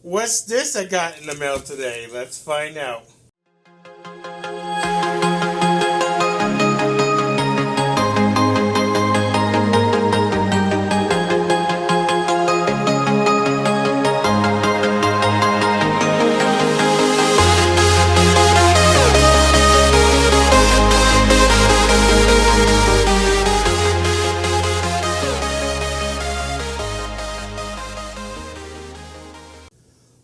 What's this I got in the mail today? Let's find out.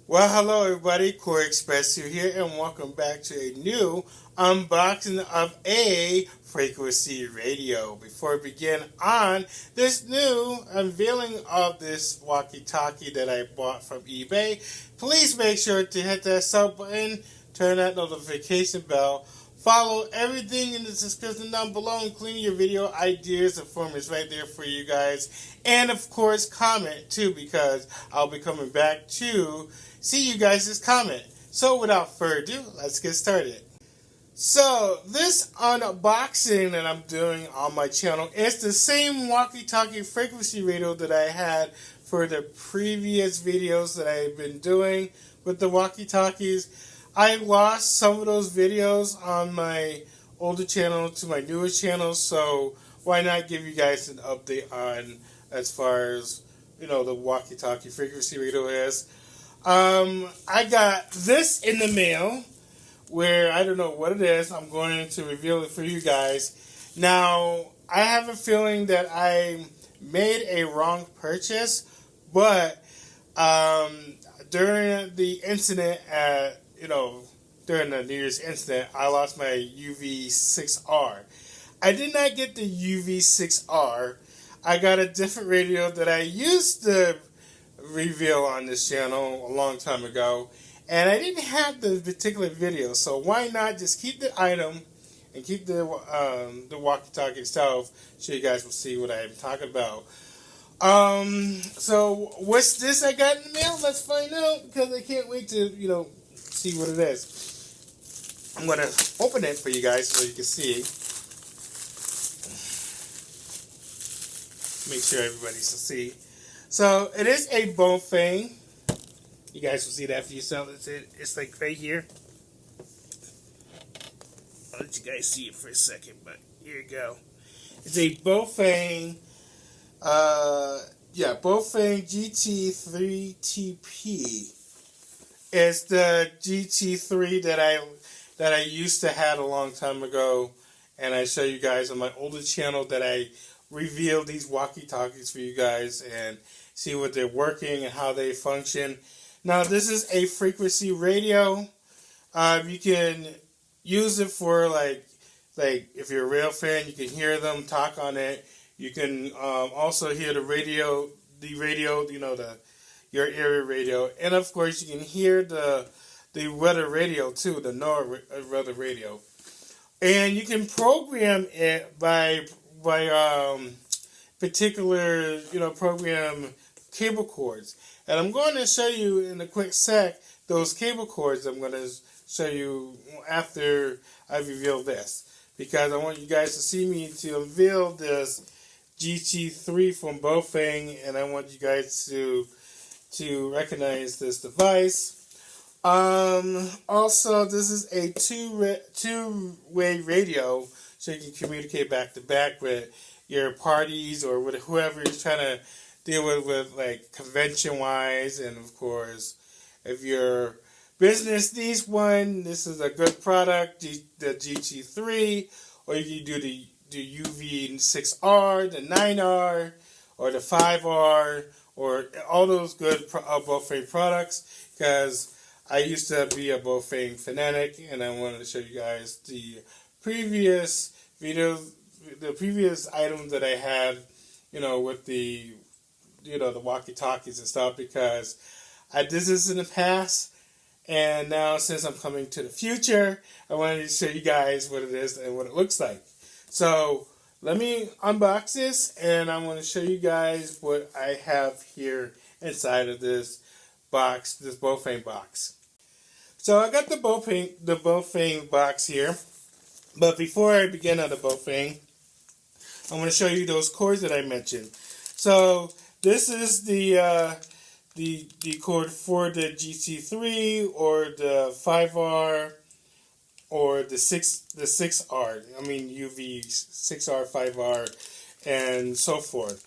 Well, hello everybody, Koreyexpress2 here, and welcome back to a new unboxing of a frequency radio. Before we begin on this new unveiling of this walkie-talkie that I bought from eBay, please make sure to hit that sub button, turn that notification bell, follow everything in the description down below, including your video ideas. The form is right there for you guys. And of course, comment too, because I'll be coming back to see you guys' comment. So without further ado, let's get started. So this unboxing that I'm doing on my channel is the same walkie-talkie frequency radio that I had for the previous videos that I've been doing with the walkie-talkies. I lost some of those videos on my older channel to my newer channel, so why not give you guys an update on as far as, you know, the walkie-talkie frequency radio is. I got this in the mail, where I don't know what it is. I'm going to reveal it for you guys. Now, I have a feeling that I made a wrong purchase, but during the incident at, during the New Year's incident, I lost my UV6R. I did not get the UV6R. I got a different radio that I used to reveal on this channel a long time ago, and I didn't have the particular video, so why not just keep the item and keep the walkie-talkie itself, so you guys will see what I'm talking about. So what's this I got in the mail? Let's find out, because I can't wait to see what it is. I'm gonna open it for you guys so you can see. Make sure everybody can see. So it is a Baofeng. You guys will see that for yourself. It's like right here. I'll let you guys see it for a second, but here you go. It's a Baofeng. Baofeng GT3TP. It's the GT3 that I used to have a long time ago, and I show you guys on my older channel that I reveal these walkie-talkies for you guys and see what they're working and how they function. Now, this is a frequency radio. You can use it for like if you're a rail fan, you can hear them talk on it. You can also hear the radio, your area radio, and of course you can hear the weather radio too, the NOAA weather radio. And you can program it by particular, program cable cords. And I'm going to show you in a quick sec those cable cords. I'm going to show you after I reveal this, because I want you guys to see me to unveil this GT3 from Baofeng, and I want you guys to recognize this device. Also, this is a two-way radio, so you can communicate back to back with your parties or with whoever you're trying to deal with like convention-wise. And of course, if your business needs one, this is a good product, the GT3, or you can do the UV6R, the 9R, or the 5R, or all those good Baofeng products, because I used to be a Baofeng fanatic, and I wanted to show you guys the previous videos, the previous items that I had, with the, the walkie-talkies and stuff, because I did this in the past, and now since I'm coming to the future, I wanted to show you guys what it is and what it looks like. So let me unbox this, and I'm going to show you guys what I have here inside of this box, this Baofeng box. So I got the Baofeng box here, but before I begin on the Baofeng, I'm going to show you those cords that I mentioned. So this is the the cord for the GT3 or the 5R or the 6R. I mean UV 6R, 5R, and so forth.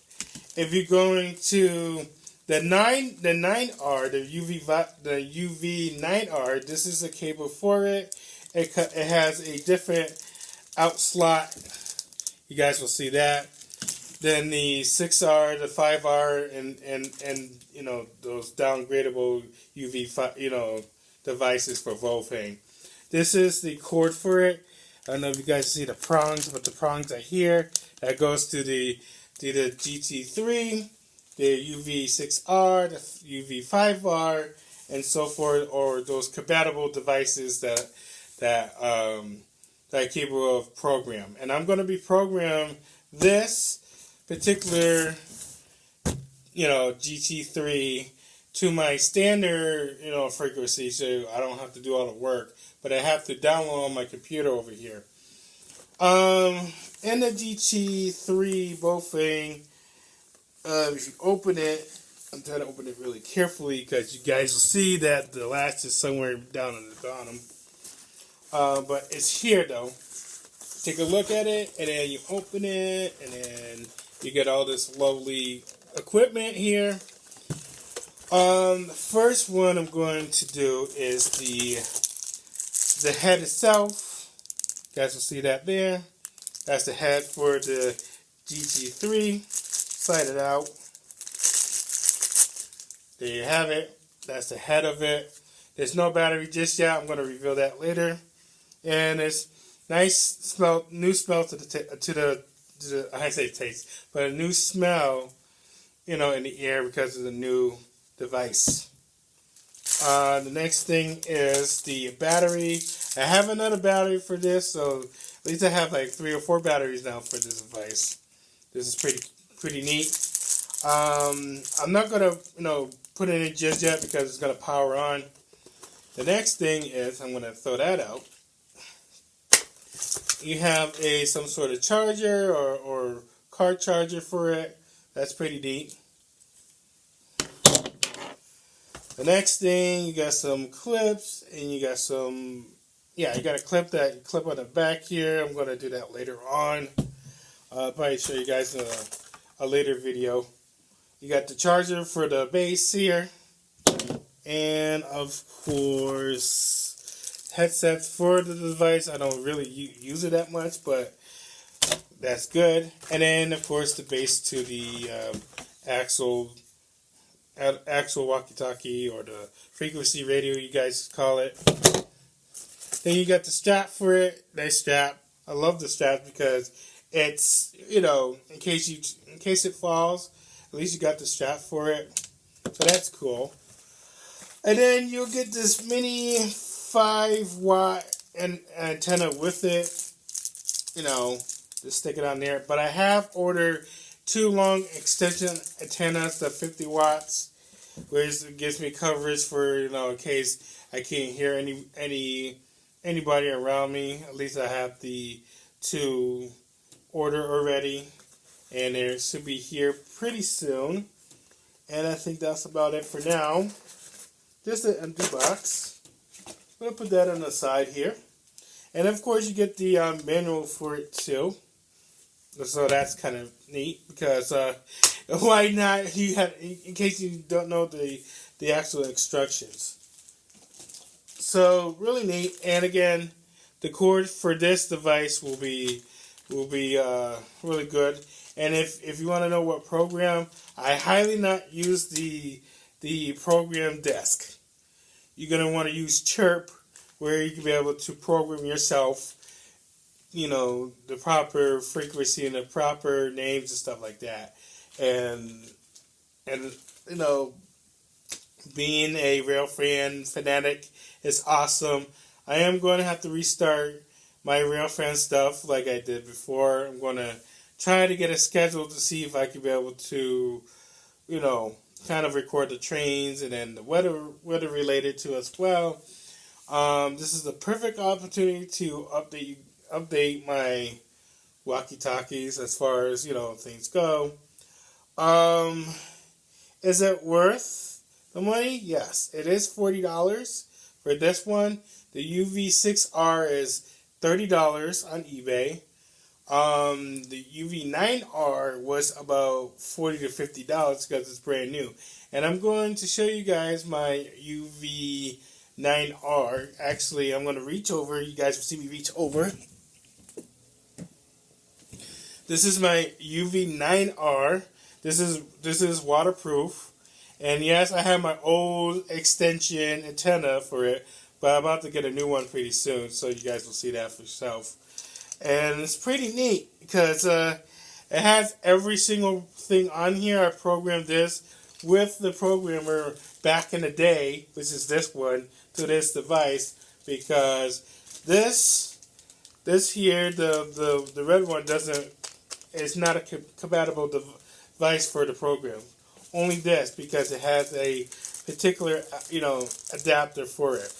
If you're going to the 9R, the UV 9R, this is a cable for it. It has a different out slot. You guys will see that. Then the 6R, the 5R, and you know, those downgradable UV devices for Baofeng. This is the cord for it. I don't know if you guys see the prongs, but the prongs are here. That goes to the GT3, the UV6R, the UV5R, and so forth, or those compatible devices that are capable of program. And I'm going to be programming this particular, GT3 to my standard, frequency, so I don't have to do all the work, but I have to download on my computer over here. In the GT3 Baofeng, if you open it, I'm trying to open it really carefully because you guys will see that the latch is somewhere down on the bottom. But it's here though. Take a look at it, and then you open it, and then you get all this lovely equipment here. The first one I'm going to do is the head itself. You guys will see that there. That's the head for the GT3. Slide it out. There you have it. That's the head of it. There's no battery just yet. I'm going to reveal that later. And it's nice smell, new smell to the I say taste, but a new smell, in the air because of the new device. The next thing is the battery. I have another battery for this, so at least I have like 3 or 4 batteries now for this device. This is pretty neat. I'm not gonna put it in just yet because it's gonna power on. The next thing is I'm gonna throw that out. You have some sort of charger or car charger for it. That's pretty neat. The next thing, you got some clips, and you got some, you got a clip that you clip on the back here. I'm going to do that later on. I'll probably show you guys in a later video. You got the charger for the base here. And, of course, headsets for the device. I don't really use it that much, but that's good. And then, of course, the base to the actual walkie-talkie, or the frequency radio, you guys call it. Then you got the strap for it. Nice strap. I love the strap because it's, in case it falls, at least you got the strap for it. So that's cool. And then you'll get this mini 5-watt antenna with it. Just stick it on there. But I have ordered 2 long extension antennas, the 50 watts, which gives me coverage for, in case I can't hear anybody around me. At least I have the 2 order already, and they should be here pretty soon. And I think that's about it for now. Just an empty box. I'm going to put that on the side here. And of course you get the manual for it too. So that's kind of neat because why not? You have, in case you don't know the actual instructions. So really neat. And again, the cord for this device will be really good. And if you want to know what program, I highly not use the program desk. You're gonna want to use Chirp, where you can be able to program yourself. The proper frequency and the proper names and stuff like that. And being a Railfan fanatic is awesome. I am going to have to restart my Railfan stuff like I did before. I'm going to try to get a schedule to see if I can be able to, kind of record the trains and then the weather related to as well. This is the perfect opportunity to update my walkie-talkies as far as, things go. Is it worth the money, yes, it is $40 for this one. The UV6R is $30 on eBay. The UV9R was about $40 to $50 because it's brand new. And I'm going to show you guys my UV9R. Actually, I'm going to reach over. You guys will see me reach over. This is my UV9R. This is waterproof. And yes, I have my old extension antenna for it, but I'm about to get a new one pretty soon, so you guys will see that for yourself. And it's pretty neat because it has every single thing on here. I programmed this with the programmer back in the day, which is this one, to this device, because this here, the red one it's not a compatible device for the program. Only this, because it has a particular, adapter for it.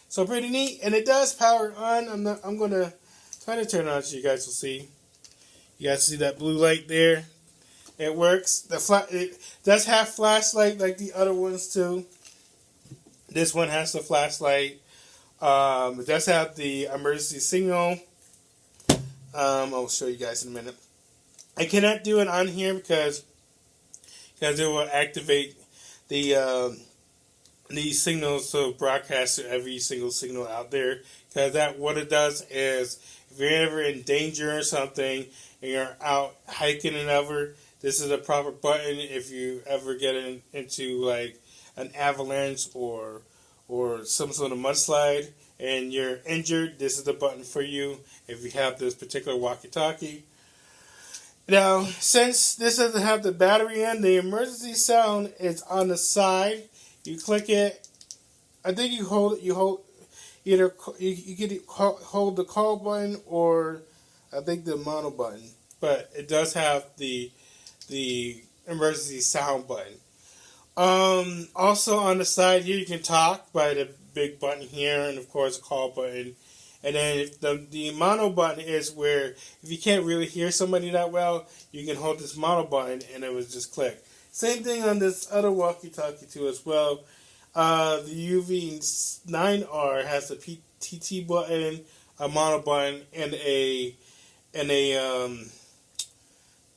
So pretty neat, and it does power on. I'm gonna try to turn it on so you guys will see. You guys see that blue light there? It works. It does have flashlight like the other ones too. This one has the flashlight. It does have the emergency signal. I'll show you guys in a minute. I cannot do it on here because it will activate the signals to broadcast to every single signal out there. Because what it does is, if you're ever in danger or something and you're out hiking and ever, this is a proper button. If you ever get into like an avalanche or some sort of mudslide and you're injured, this is the button for you if you have this particular walkie-talkie. Now, since this doesn't have the battery in, the emergency sound is on the side. You click it. I think you hold either you can hold the call button or I think the mono button. But it does have the emergency sound button. Also on the side here, you can talk by the big button here, and of course the call button. And then the mono button is where if you can't really hear somebody that well, you can hold this mono button and it will just click. Same thing on this other walkie-talkie too as well. The UV9R has a TT button, a mono button, and a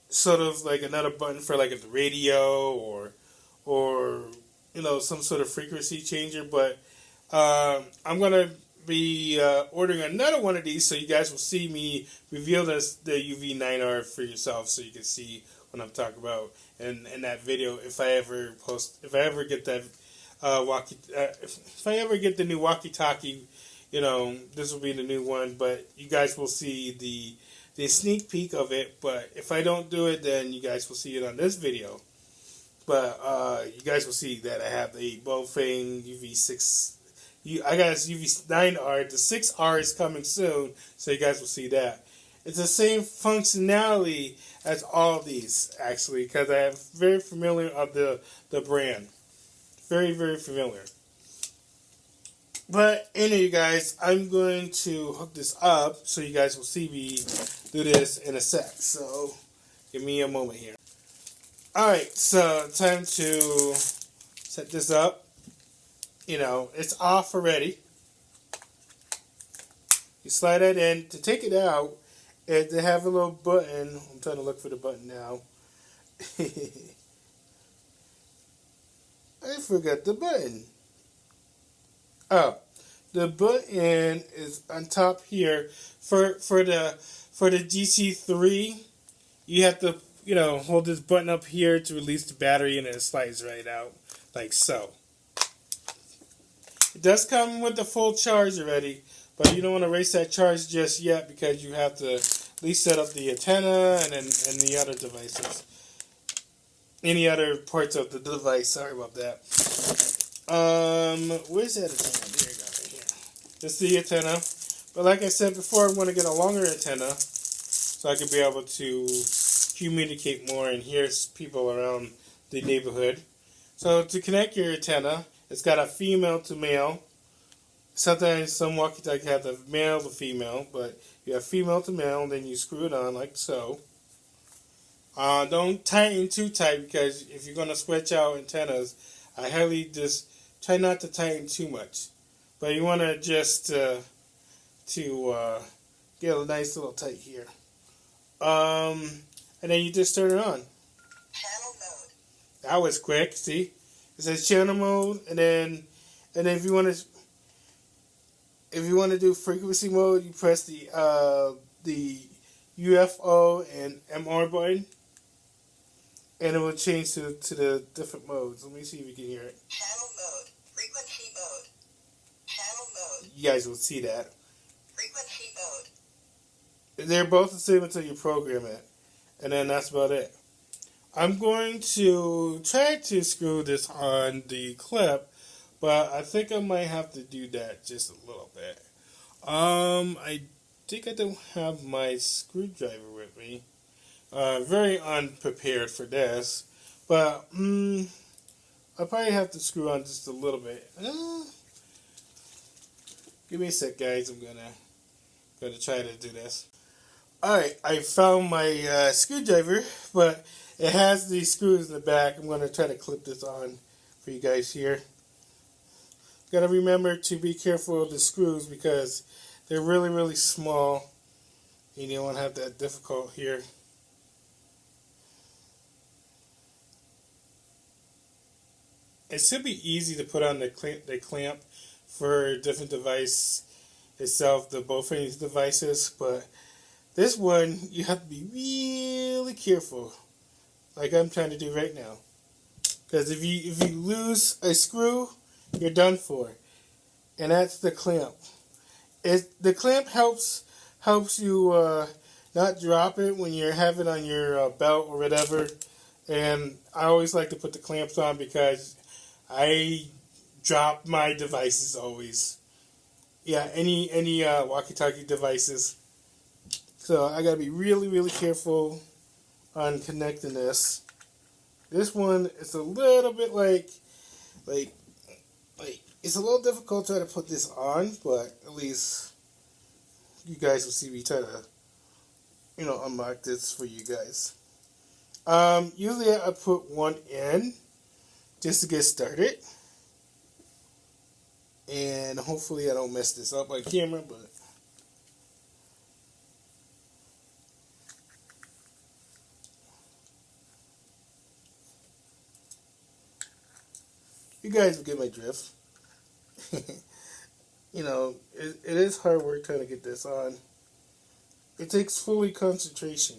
sort of like another button for like a radio or some sort of frequency changer. But I'm gonna be ordering another one of these, so you guys will see me reveal the UV9R for yourself, so you can see what I'm talking about in that video. If I ever get that if I ever get the new walkie-talkie, this will be the new one. But you guys will see the sneak peek of it. But if I don't do it, then you guys will see it on this video. But you guys will see that I have the Baofeng UV6. I got this UV9R. The 6R is coming soon, so you guys will see that. It's the same functionality as all these, actually, because I am very familiar of the brand. Very, very familiar. But anyway, you guys, I'm going to hook this up so you guys will see me do this in a sec. So give me a moment here. Alright, so time to set this up. It's off already. You slide that in. To take it out, they have a little button. I'm trying to look for the button now. I forgot the button. Oh, the button is on top here. For the GC3, you have to hold this button up here to release the battery, and it slides right out like so. It does come with the full charge already, but you don't want to waste that charge just yet because you have to at least set up the antenna and the other devices. Any other parts of the device. Sorry about that. Where's that antenna? There you go, right here. This is the antenna. But like I said before, I'm going to get a longer antenna so I can be able to communicate more and hear people around the neighborhood. So to connect your antenna, it's got a female to male. Sometimes some walkie-talkie have the male to female, but you have female to male, and then you screw it on like so. Don't tighten too tight, because if you're going to switch out antennas, I highly just try not to tighten too much. But you want to just get a nice little tight here. And then you just turn it on. Channel mode. That was quick. See, it says channel mode, and then if you want to do frequency mode, you press the UFO and MR button, and it will change to the different modes. Let me see if you can hear it. Channel mode, frequency mode, channel mode. You guys will see that. Frequency mode. They're both the same until you program it, and then that's about it. I'm going to try to screw this on the clip, but I think I might have to do that just a little bit. I think I don't have my screwdriver with me. Very unprepared for this, but I'll probably have to screw on just a little bit. Give me a sec, guys. I'm gonna try to do this. Alright, I found my screwdriver, but it has these screws in the back. I'm gonna try to clip this on for you guys here. Gotta remember to be careful of the screws because they're really, really small. And you don't want to have that difficult here. It should be easy to put on the clamp for a different device itself, the Baofeng devices, but this one you have to be really careful, like I'm trying to do right now. Because if you lose a screw, you're done for. And that's the clamp. The clamp helps you not drop it when you have it on your belt or whatever. And I always like to put the clamps on because I drop my devices always. Yeah, any walkie-talkie devices. So I gotta be really, really careful on connecting this. This one is a little bit like it's a little difficult trying to put this on, but at least you guys will see me try to, unlock this for you guys. Usually I put one in just to get started. And hopefully I don't mess this up on camera, but you guys will get my drift. It is hard work trying to get this on. It takes fully concentration.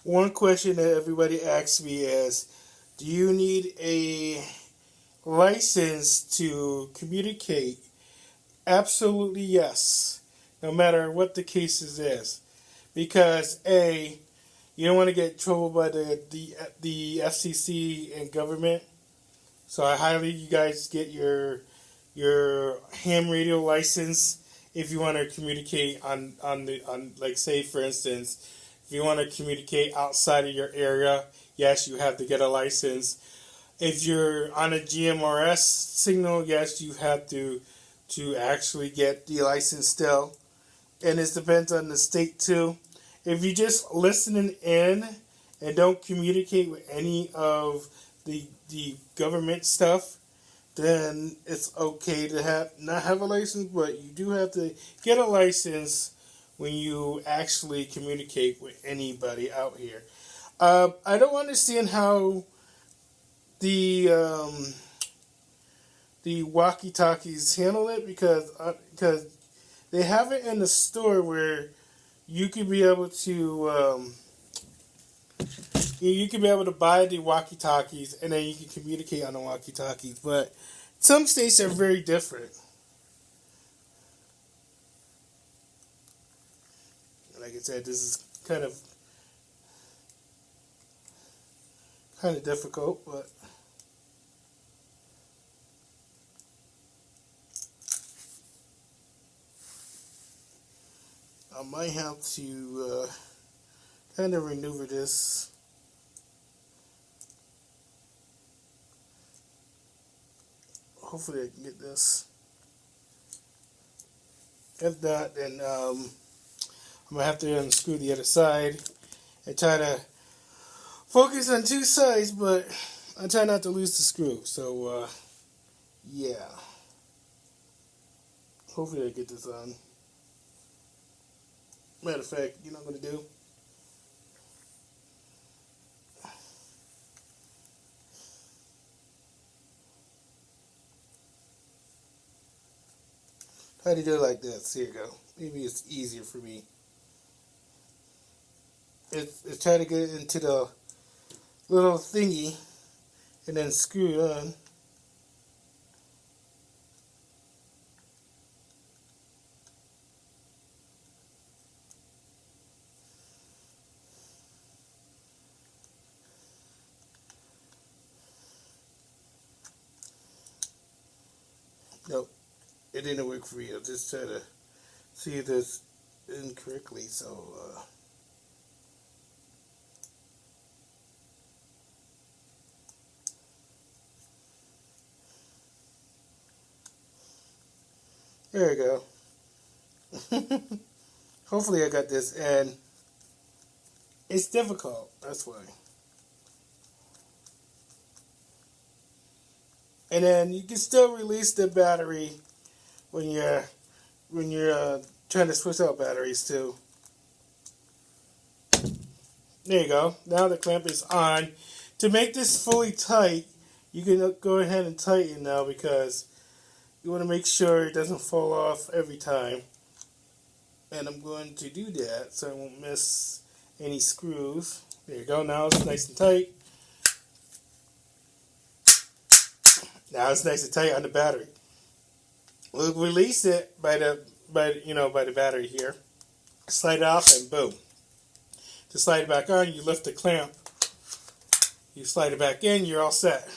One question that everybody asks me is, do you need a license to communicate? Absolutely yes, no matter what the case is. Because A, you don't want to get in trouble by the FCC and government. So I highly you guys get your ham radio license if you want to communicate on like, say for instance, if you want to communicate outside of your area, yes, you have to get a license. If you're on a GMRS signal, yes, you have to actually get the license still. And it depends on the state too. If you're just listening in and don't communicate with any of the government stuff, then it's okay to not have a license, but you do have to get a license when you actually communicate with anybody out here. I don't understand how the walkie-talkies handle it because they have it in the store where you could be able to buy the walkie-talkies and then you can communicate on the walkie-talkies. But some states are very different. Like I said, this is kind of difficult, but I might have to kind of maneuver this. Hopefully I can get this. If not, then I'm going to have to unscrew the other side and try to focus on two sides, but I try not to lose the screw. So, yeah. Hopefully I get this on. Matter of fact, you know what I'm going to do? Try to do it like this. Here you go. Maybe it's easier for me. It's try to get it into the little thingy and then screw it on. Nope, it didn't work for me. I'll just try to see this incorrectly. So, there we go. Hopefully I got this, and it's difficult. That's why. And then you can still release the battery when you're trying to switch out batteries too. There you go. Now the clamp is on. To make this fully tight, you can go ahead and tighten now because you want to make sure it doesn't fall off every time. And I'm going to do that so I won't miss any screws. There you go. Now it's nice and tight. Now it's nice and tight on the battery. We'll release it by the battery here. Slide it off and boom. To slide it back on, you lift the clamp. You slide it back in, you're all set.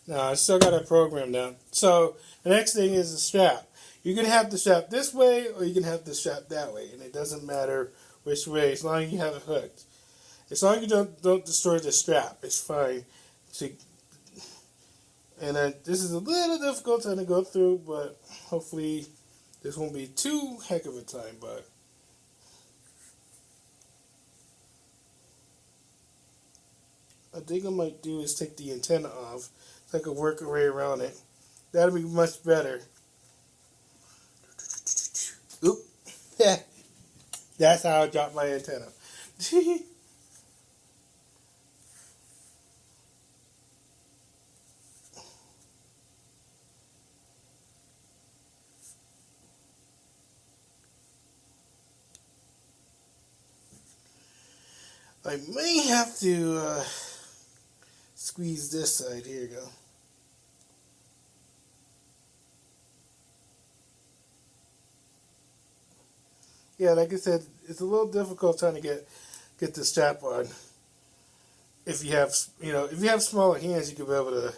Now I still got a program down. So the next thing is the strap. You can have the strap this way or you can have the strap that way, and it doesn't matter which way as long as you have it hooked. As long as you don't destroy the strap, it's fine. And then this is a little difficult to go through, but hopefully this won't be too heck of a time. But I think I might do is take the antenna off so I can work a way around it. That'll be much better. Oop. That's how I dropped my antenna. I may have to squeeze this side. Here you go. Yeah, like I said, it's a little difficult trying to get the strap on. If you have smaller hands, you could be able to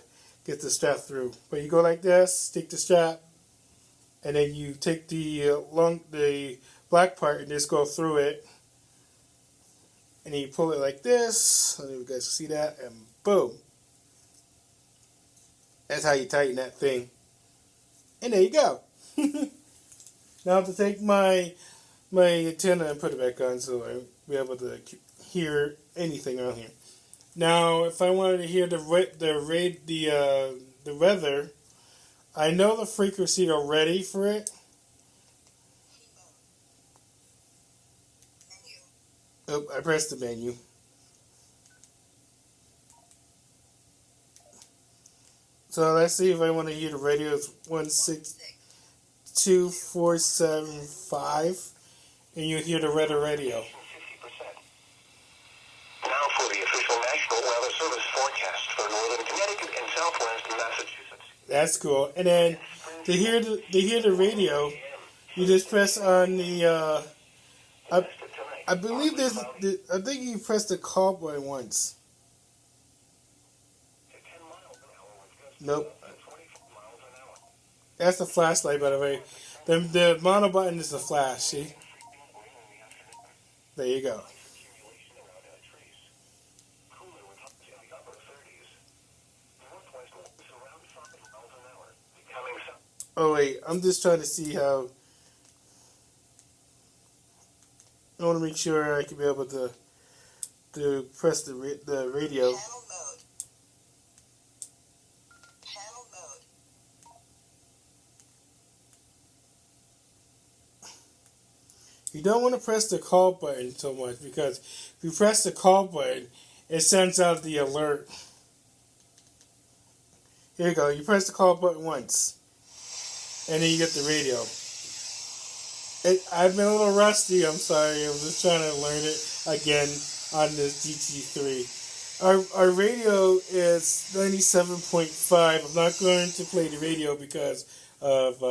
get the strap through. But you go like this, take the strap, and then you take the black part and just go through it. And then you pull it like this. I don't know if you guys can see that. And boom. That's how you tighten that thing. And there you go. Now I have to take my antenna and put it back on so I'll be able to hear anything around here. Now, if I wanted to hear the weather, I know the frequency already for it. Oh, I pressed the menu. So let's see if I want to hear the radio. It's 162475, and you hear the weather radio. Now for the official National Weather Service forecast for northern Connecticut and southwest Massachusetts. That's cool. And then to hear the radio, you just press on the. I believe I think you pressed the call button once. Nope. That's the flashlight, by the way. The mono button is the flash. See? There you go. Oh wait, I'm just trying to see how. I want to make sure I can be able to press the radio. Channel mode. Channel mode. You don't want to press the call button so much because if you press the call button, it sends out the alert. Here you go. You press the call button once, and then you get the radio. I've been a little rusty. I'm sorry. I'm just trying to learn it again on this GT3. Our radio is 97.5. I'm not going to play the radio because of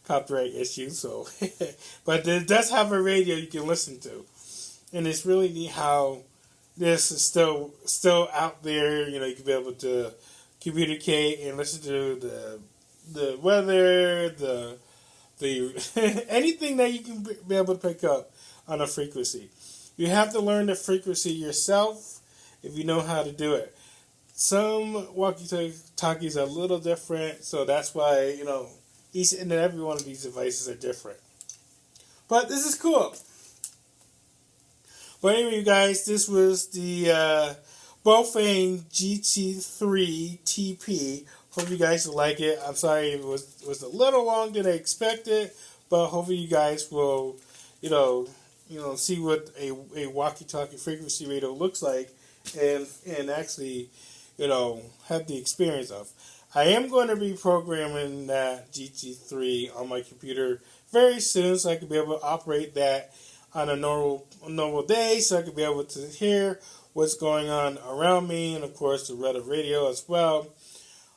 copyright issues. So, but it does have a radio you can listen to, and it's really neat how this is still out there. You know, you can be able to communicate and listen to the weather, the anything that you can be able to pick up on a frequency. You have to learn the frequency yourself if you know how to do it. Some walkie-talkies are a little different, so that's why, you know, each and every one of these devices are different. But this is cool. But anyway, you guys, this was the Baofeng GT3 TP. Hope you guys will like it. I'm sorry it was a little longer than I expected, but hopefully you guys will, you know, see what a walkie-talkie frequency radio looks like, and actually, you know, have the experience of. I am going to be programming that GT3 on my computer very soon, so I can be able to operate that on a normal day, so I can be able to hear what's going on around me, and of course the weather radio as well.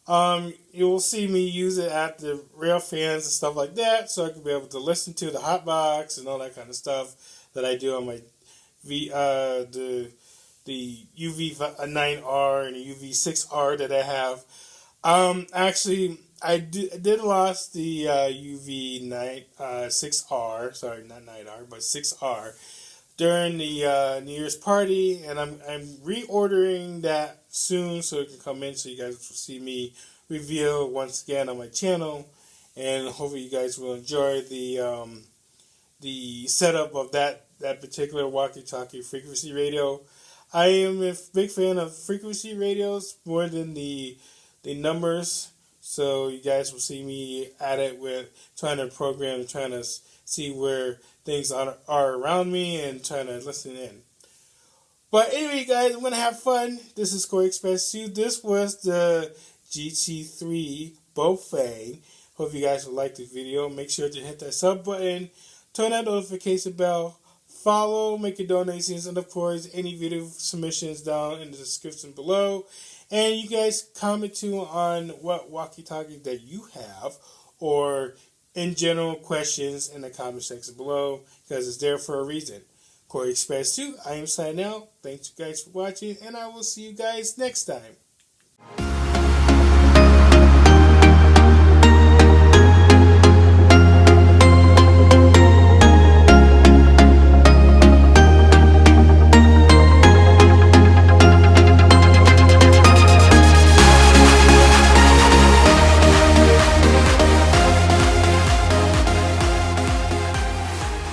You will see me use it at the rail fans and stuff like that, so I can be able to listen to the hotbox and all that kind of stuff that I do on my the UV9R and the UV6R that I have. Actually, I did lost the UV6R, sorry, not 9R, but 6R during the New Year's party, and I'm reordering that soon so it can come in, so you guys will see me reveal once again on my channel, and hopefully you guys will enjoy the setup of that particular walkie-talkie frequency radio. I am a big fan of frequency radios more than the numbers, so you guys will see me at it with trying to program, trying to see where things are around me, and trying to listen in. But anyway, guys, I'm going to have fun. This is Koreyexpress2. This was the GT3 Baofeng. Hope you guys will like the video. Make sure to hit that sub button, turn that notification bell, follow, make your donations, and of course, any video submissions down in the description below. And you guys comment too on what walkie-talkie that you have, or in general questions in the comment section below, because it's there for a reason. Koreyexpress2, I am signing out. Thanks you guys for watching, and I will see you guys next time.